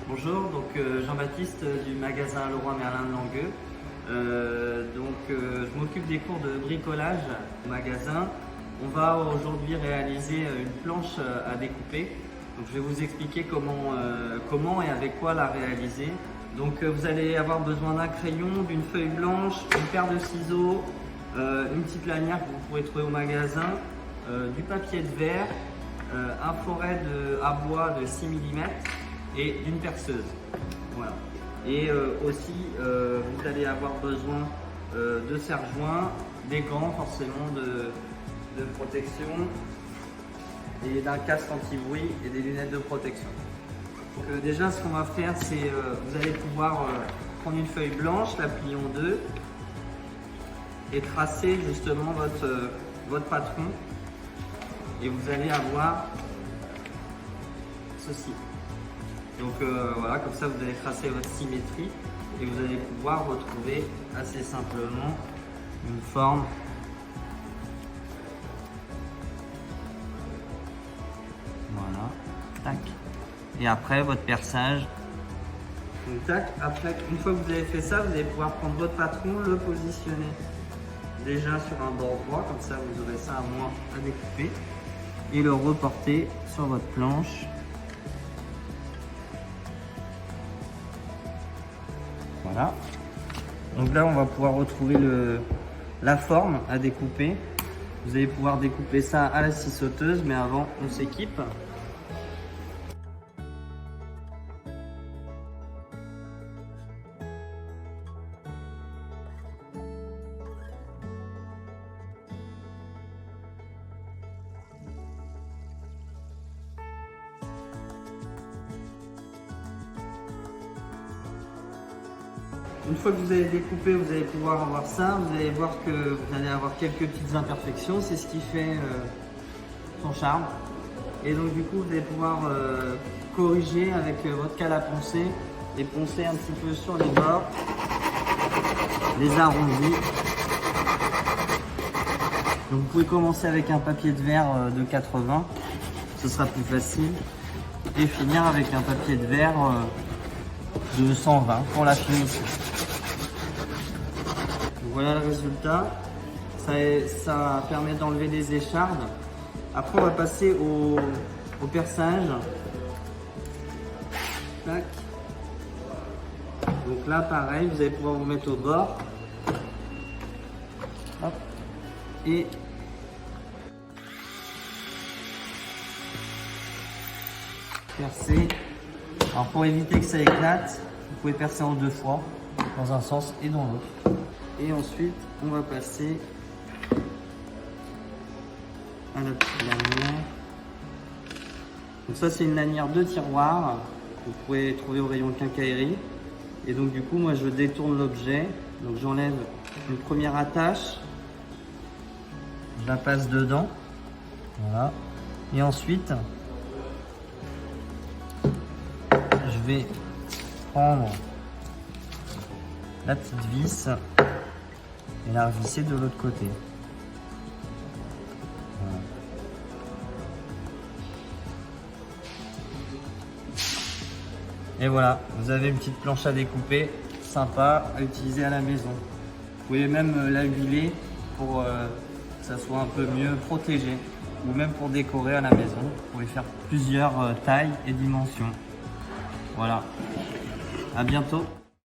Bonjour, Jean-Baptiste du magasin Leroy Merlin de Langueux. Je m'occupe des cours de bricolage au magasin. On va aujourd'hui réaliser une planche à découper. Donc, je vais vous expliquer comment et avec quoi la réaliser. Vous allez avoir besoin d'un crayon, d'une feuille blanche, une paire de ciseaux, une petite lanière que vous pourrez trouver au magasin, du papier de verre, un forêt à bois de 6 mm et d'une perceuse. Voilà. Et aussi, vous allez avoir besoin de serre-joints, des gants forcément de protection et d'un casque anti-bruit et des lunettes de protection. Déjà, ce qu'on va faire, c'est vous allez pouvoir prendre une feuille blanche, la plier en deux et tracer justement votre patron. Et vous allez avoir ceci. Voilà, comme ça vous allez tracer votre symétrie et vous allez pouvoir retrouver assez simplement une forme. Voilà, tac. Et après votre perçage. Donc, tac. Après, une fois que vous avez fait ça, vous allez pouvoir prendre votre patron, le positionner déjà sur un bord droit, comme ça vous aurez ça à moins à découper, et le reporter sur votre planche. Voilà. Donc là, on va pouvoir retrouver la forme à découper. Vous allez pouvoir découper ça à la scie sauteuse, mais avant, on s'équipe. Une fois que vous avez découpé, vous allez pouvoir avoir ça. Vous allez voir que vous allez avoir quelques petites imperfections. C'est ce qui fait son charme. Et donc du coup, vous allez pouvoir corriger avec votre cale à poncer et poncer un petit peu sur les bords, les arrondis. Donc vous pouvez commencer avec un papier de verre de 80, ce sera plus facile. Et finir avec un papier de verre de 120 pour la finition. Voilà le résultat, ça permet d'enlever les échardes. Après on va passer au perçage. Tac. Donc là pareil, vous allez pouvoir vous mettre au bord. Hop. Et percer. Alors pour éviter que ça éclate, vous pouvez percer en deux fois, dans un sens et dans l'autre. Et ensuite, on va passer à la petite lanière. Donc ça, c'est une lanière de tiroir que vous pouvez trouver au rayon quincaillerie. Et donc du coup, moi, je détourne l'objet. Donc j'enlève une première attache, je la passe dedans, voilà. Et ensuite, je vais prendre la petite vis et la revisser de l'autre côté. Voilà. Et voilà, vous avez une petite planche à découper, sympa à utiliser à la maison. Vous pouvez même la huiler pour que ça soit un peu mieux protégé, ou même pour décorer à la maison. Vous pouvez faire plusieurs tailles et dimensions. Voilà, à bientôt.